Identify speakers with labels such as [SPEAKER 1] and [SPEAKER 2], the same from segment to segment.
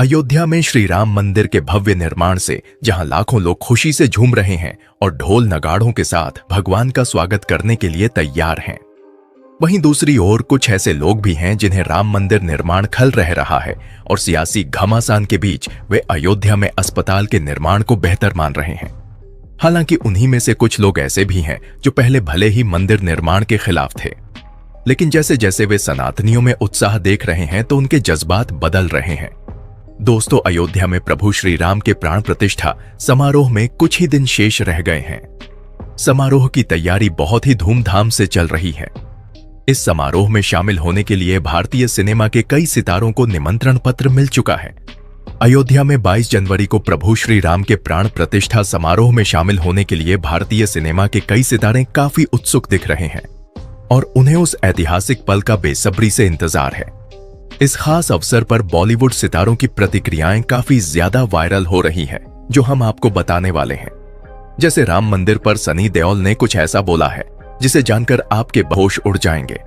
[SPEAKER 1] अयोध्या में श्री राम मंदिर के भव्य निर्माण से जहां लाखों लोग खुशी से झूम रहे हैं और ढोल नगाड़ों के साथ भगवान का स्वागत करने के लिए तैयार हैं, वहीं दूसरी ओर कुछ ऐसे लोग भी हैं जिन्हें राम मंदिर निर्माण खल रह रहा है और सियासी घमासान के बीच वे अयोध्या में अस्पताल के निर्माण को बेहतर मान रहे हैं। हालांकि उन्हीं में से कुछ लोग ऐसे भी हैं जो पहले भले ही मंदिर निर्माण के खिलाफ थे, लेकिन जैसे जैसे वे सनातनियों में उत्साह देख रहे हैं तो उनके जज्बात बदल रहे हैं। दोस्तों, अयोध्या में प्रभु श्री राम के प्राण प्रतिष्ठा समारोह में कुछ ही दिन शेष रह गए हैं। समारोह की तैयारी बहुत ही धूमधाम से चल रही है। इस समारोह में शामिल होने के लिए भारतीय सिनेमा के कई सितारों को निमंत्रण पत्र मिल चुका है। अयोध्या में 22 जनवरी को प्रभु श्री राम के प्राण प्रतिष्ठा समारोह में शामिल होने के लिए भारतीय सिनेमा के कई सितारे काफी उत्सुक दिख रहे हैं और उन्हें उस ऐतिहासिक पल का बेसब्री से इंतजार है। इस खास अवसर पर बॉलीवुड सितारों की प्रतिक्रियाएं काफी ज्यादा वायरल हो रही है, जो हम आपको बताने वाले हैं। जैसे राम मंदिर पर सनी देओल ने कुछ ऐसा बोला है जिसे जानकर आपके होश उड़ जाएंगे।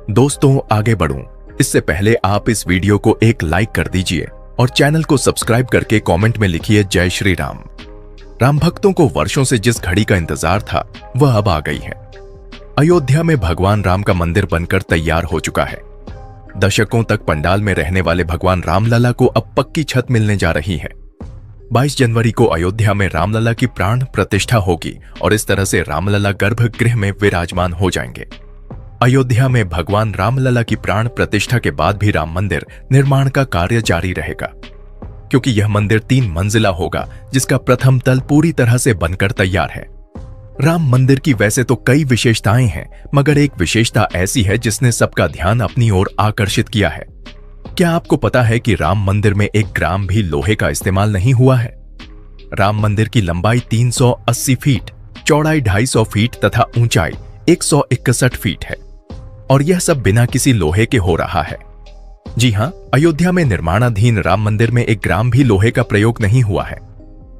[SPEAKER 1] दोस्तों, आगे बढ़ूं इससे पहले आप इस वीडियो को एक लाइक कर दीजिए और चैनल को सब्सक्राइब करके कमेंट में लिखिए जय श्री राम। राम भक्तों को वर्षों से जिस घड़ी का इंतजार था वह अब आ गई है। अयोध्या में भगवान राम का मंदिर बनकर तैयार हो चुका है। दशकों तक पंडाल में रहने वाले भगवान रामलला को अब पक्की छत मिलने जा रही है। 22 जनवरी को अयोध्या में रामलला की प्राण प्रतिष्ठा होगी और इस तरह से रामलला गर्भगृह में विराजमान हो जाएंगे। अयोध्या में भगवान रामलला की प्राण प्रतिष्ठा के बाद भी राम मंदिर निर्माण का कार्य जारी रहेगा, क्योंकि यह मंदिर 3 मंजिला होगा, जिसका प्रथम तल पूरी तरह से बनकर तैयार है। राम मंदिर की वैसे तो कई विशेषताएं हैं, मगर एक विशेषता ऐसी है जिसने सबका ध्यान अपनी ओर आकर्षित किया है। क्या आपको पता है कि राम मंदिर में 1 ग्राम भी लोहे का इस्तेमाल नहीं हुआ है? राम मंदिर की लंबाई 380 फीट, चौड़ाई 250 फीट तथा ऊंचाई 161 फीट है और यह सब बिना किसी लोहे के हो रहा है। जी हां, अयोध्या में निर्माणाधीन राम मंदिर में 1 ग्राम भी लोहे का प्रयोग नहीं हुआ है।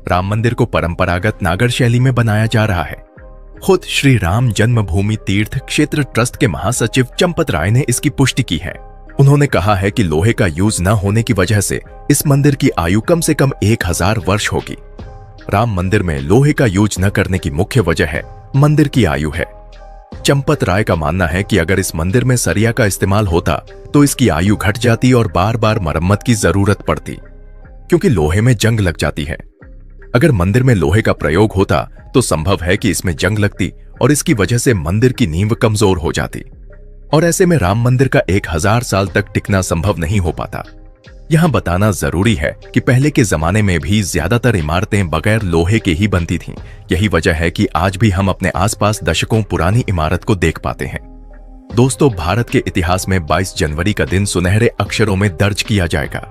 [SPEAKER 1] राम मंदिर को परंपरागत नागर शैली में बनाया जा रहा है। खुद श्री राम जन्मभूमि तीर्थ क्षेत्र ट्रस्ट के महासचिव चंपत राय ने इसकी पुष्टि की है। उन्होंने कहा है कि लोहे का यूज न होने की वजह से इस मंदिर की आयु कम से कम 1000 वर्ष होगी। राम मंदिर में लोहे का यूज न करने की मुख्य वजह है मंदिर की आयु है। चंपत राय का मानना है कि अगर इस मंदिर में सरिया का इस्तेमाल होता तो इसकी आयु घट जाती और बार बार मरम्मत की जरूरत पड़ती, क्योंकि लोहे में जंग लग जाती है। अगर मंदिर में लोहे का प्रयोग होता तो संभव है कि इसमें जंग लगती और इसकी वजह से मंदिर की नींव कमजोर हो जाती और ऐसे में राम मंदिर का 1000 साल तक टिकना संभव नहीं हो पाता। यहां बताना जरूरी है कि पहले के जमाने में भी ज्यादातर इमारतें बगैर लोहे के ही बनती थीं। यही वजह है कि आज भी हम अपने आसपास दशकों पुरानी इमारत को देख पाते हैं। दोस्तों, भारत के इतिहास में 22 जनवरी का दिन सुनहरे अक्षरों में दर्ज किया जाएगा।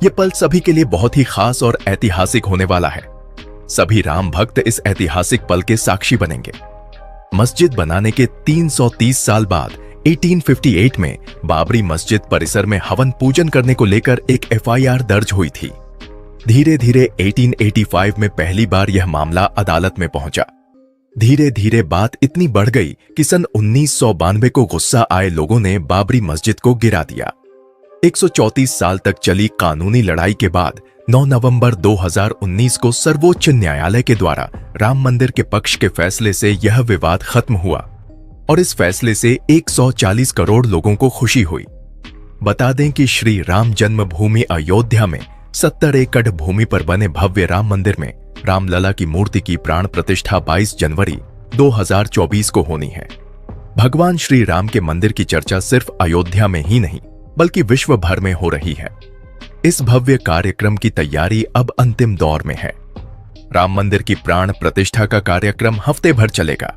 [SPEAKER 1] यह पल सभी के लिए बहुत ही खास और ऐतिहासिक होने वाला है। सभी राम भक्त इस ऐतिहासिक पल के साक्षी बनेंगे। मस्जिद बनाने के 330 साल बाद 1858 में बाबरी मस्जिद परिसर में हवन पूजन करने को लेकर एक FIR दर्ज हुई थी। धीरे धीरे 1885 में पहली बार यह मामला अदालत में पहुंचा। धीरे धीरे बात इतनी बढ़ गई कि सन 1992 को गुस्सा आए लोगों ने बाबरी मस्जिद को गिरा दिया। 134 साल तक चली कानूनी लड़ाई के बाद 9 नवंबर 2019 को सर्वोच्च न्यायालय के द्वारा राम मंदिर के पक्ष के फैसले से यह विवाद खत्म हुआ और इस फैसले से 140 करोड़ लोगों को खुशी हुई। बता दें कि श्री राम जन्मभूमि अयोध्या में 70 एकड़ भूमि पर बने भव्य राम मंदिर में रामलला की मूर्ति की प्राण प्रतिष्ठा 22 जनवरी 2024 को होनी है। भगवान श्री राम के मंदिर की चर्चा सिर्फ अयोध्या में ही नहीं बल्कि विश्व भर में हो रही है। इस भव्य कार्यक्रम की तैयारी अब अंतिम दौर में है। राम मंदिर की प्राण प्रतिष्ठा का कार्यक्रम हफ्ते भर चलेगा,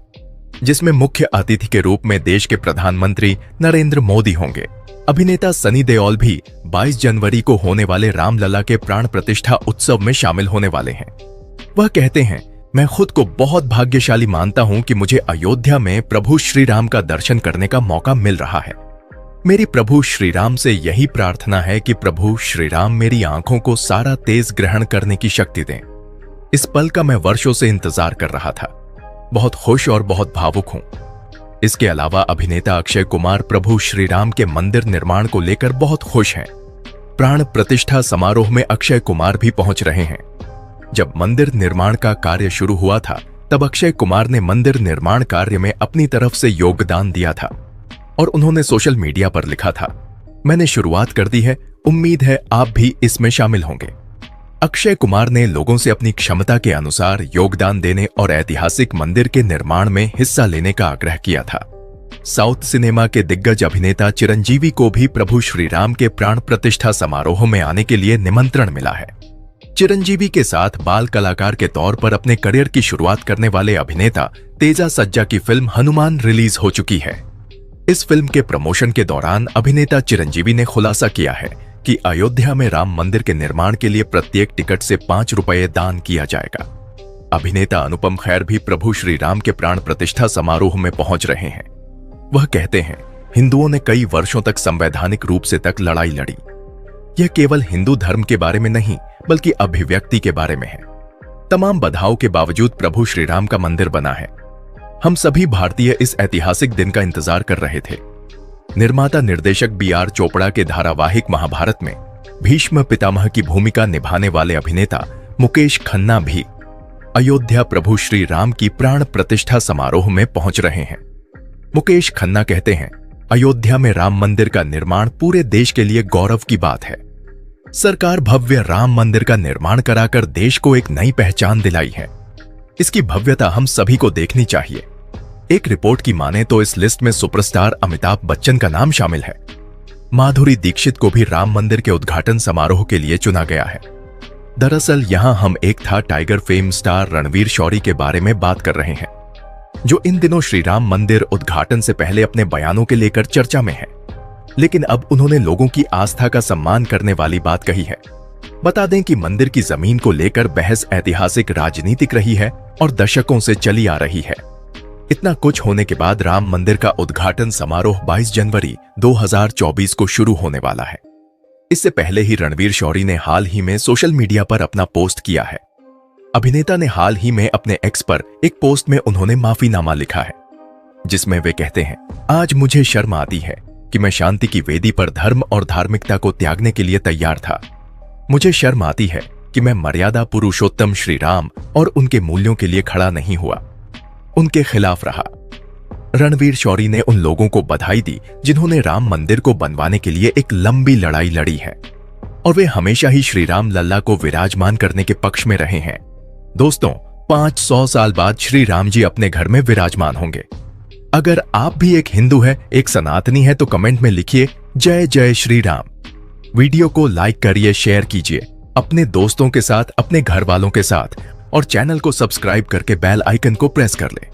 [SPEAKER 1] जिसमें मुख्य अतिथि के रूप में देश के प्रधानमंत्री नरेंद्र मोदी होंगे। अभिनेता सनी देओल भी 22 जनवरी को होने वाले रामलला के प्राण प्रतिष्ठा उत्सव में शामिल होने वाले हैं। वह कहते हैं, मैं खुद को बहुत भाग्यशाली मानता हूं कि मुझे अयोध्या में प्रभु श्री राम का दर्शन करने का मौका मिल रहा है। मेरी प्रभु श्री राम से यही प्रार्थना है कि प्रभु श्री राम मेरी आंखों को सारा तेज ग्रहण करने की शक्ति दें। इस पल का मैं वर्षों से इंतजार कर रहा था। बहुत खुश और बहुत भावुक हूं। इसके अलावा अभिनेता अक्षय कुमार प्रभु श्री राम के मंदिर निर्माण को लेकर बहुत खुश हैं। प्राण प्रतिष्ठा समारोह में अक्षय कुमार भी पहुंच रहे हैं। जब मंदिर निर्माण का कार्य शुरू हुआ था, तब अक्षय कुमार ने मंदिर निर्माण कार्य में अपनी तरफ से योगदान दिया था और उन्होंने सोशल मीडिया पर लिखा था, मैंने शुरुआत कर दी है, उम्मीद है आप भी इसमें शामिल होंगे। अक्षय कुमार ने लोगों से अपनी क्षमता के अनुसार योगदान देने और ऐतिहासिक मंदिर के निर्माण में हिस्सा लेने का आग्रह किया था। साउथ सिनेमा के दिग्गज अभिनेता चिरंजीवी को भी प्रभु श्री राम के प्राण प्रतिष्ठा समारोह में आने के लिए निमंत्रण मिला है। चिरंजीवी के साथ बाल कलाकार के तौर पर अपने करियर की शुरुआत करने वाले अभिनेता तेजा सज्जा की फिल्म हनुमान रिलीज हो चुकी है। इस फिल्म के प्रमोशन के दौरान अभिनेता चिरंजीवी ने खुलासा किया है कि अयोध्या में राम मंदिर के निर्माण के लिए प्रत्येक टिकट से 5 रुपये दान किया जाएगा। अभिनेता अनुपम खेर भी प्रभु श्री राम के प्राण प्रतिष्ठा समारोह में पहुंच रहे हैं। वह कहते हैं, हिंदुओं ने कई वर्षों तक संवैधानिक रूप से तक लड़ाई लड़ी। यह केवल हिंदू धर्म के बारे में नहीं, बल्कि अभिव्यक्ति के बारे में है। तमाम बाधाओं के बावजूद प्रभु श्री राम का मंदिर बना है। हम सभी भारतीय इस ऐतिहासिक दिन का इंतजार कर रहे थे। निर्माता निर्देशक BR चोपड़ा के धारावाहिक महाभारत में भीष्म पितामह की भूमिका निभाने वाले अभिनेता मुकेश खन्ना भी अयोध्या प्रभु श्री राम की प्राण प्रतिष्ठा समारोह में पहुंच रहे हैं। मुकेश खन्ना कहते हैं, अयोध्या में राम मंदिर का निर्माण पूरे देश के लिए गौरव की बात है। सरकार भव्य राम मंदिर का निर्माण कराकर देश को एक नई पहचान दिलाई है। इसकी भव्यता हम सभी को देखनी चाहिए। एक रिपोर्ट की माने तो इस लिस्ट में सुपरस्टार अमिताभ बच्चन का नाम शामिल है। माधुरी दीक्षित को भी राम मंदिर के उद्घाटन समारोह के लिए चुना गया है। दरअसल यहां हम एक था टाइगर फेम स्टार रणवीर शौरी के बारे में बात कर रहे हैं, जो इन दिनों श्री राम मंदिर उद्घाटन से पहले अपने बयानों के लेकर चर्चा में है। लेकिन अब उन्होंने लोगों की आस्था का सम्मान करने वाली बात कही है। बता दें कि मंदिर की जमीन को लेकर बहस ऐतिहासिक राजनीतिक रही है और दशकों से चली आ रही है। इतना कुछ होने के बाद राम मंदिर का उद्घाटन समारोह 22 जनवरी 2024 को शुरू होने वाला है। इससे पहले ही रणवीर शौरी ने हाल ही में सोशल मीडिया पर अपना पोस्ट किया है। अभिनेता ने हाल ही में अपने एक्स पर एक पोस्ट में उन्होंने माफीनामा लिखा है, जिसमें वे कहते हैं, आज मुझे शर्म आती है कि मैं शांति की वेदी पर धर्म और धार्मिकता को त्यागने के लिए तैयार था। मुझे शर्म आती है कि मैं मर्यादा पुरुषोत्तम श्री राम और उनके मूल्यों के लिए खड़ा नहीं हुआ, उनके खिलाफ रहा। रणवीर शौरी ने उन लोगों को बधाई दी जिन्होंने राम मंदिर को बनवाने के लिए एक लंबी लड़ाई लड़ी है और वे हमेशा ही श्री राम लल्ला को विराजमान करने के पक्ष में रहे हैं। दोस्तों, 500 साल बाद श्री राम जी अपने घर में विराजमान होंगे। अगर आप भी एक हिंदू है, एक सनातनी है, तो कमेंट में लिखिए जय जय श्री राम। वीडियो को लाइक करिए, शेयर कीजिए अपने दोस्तों के साथ, अपने घर वालों के साथ और चैनल को सब्सक्राइब करके बेल आइकन को प्रेस कर लें।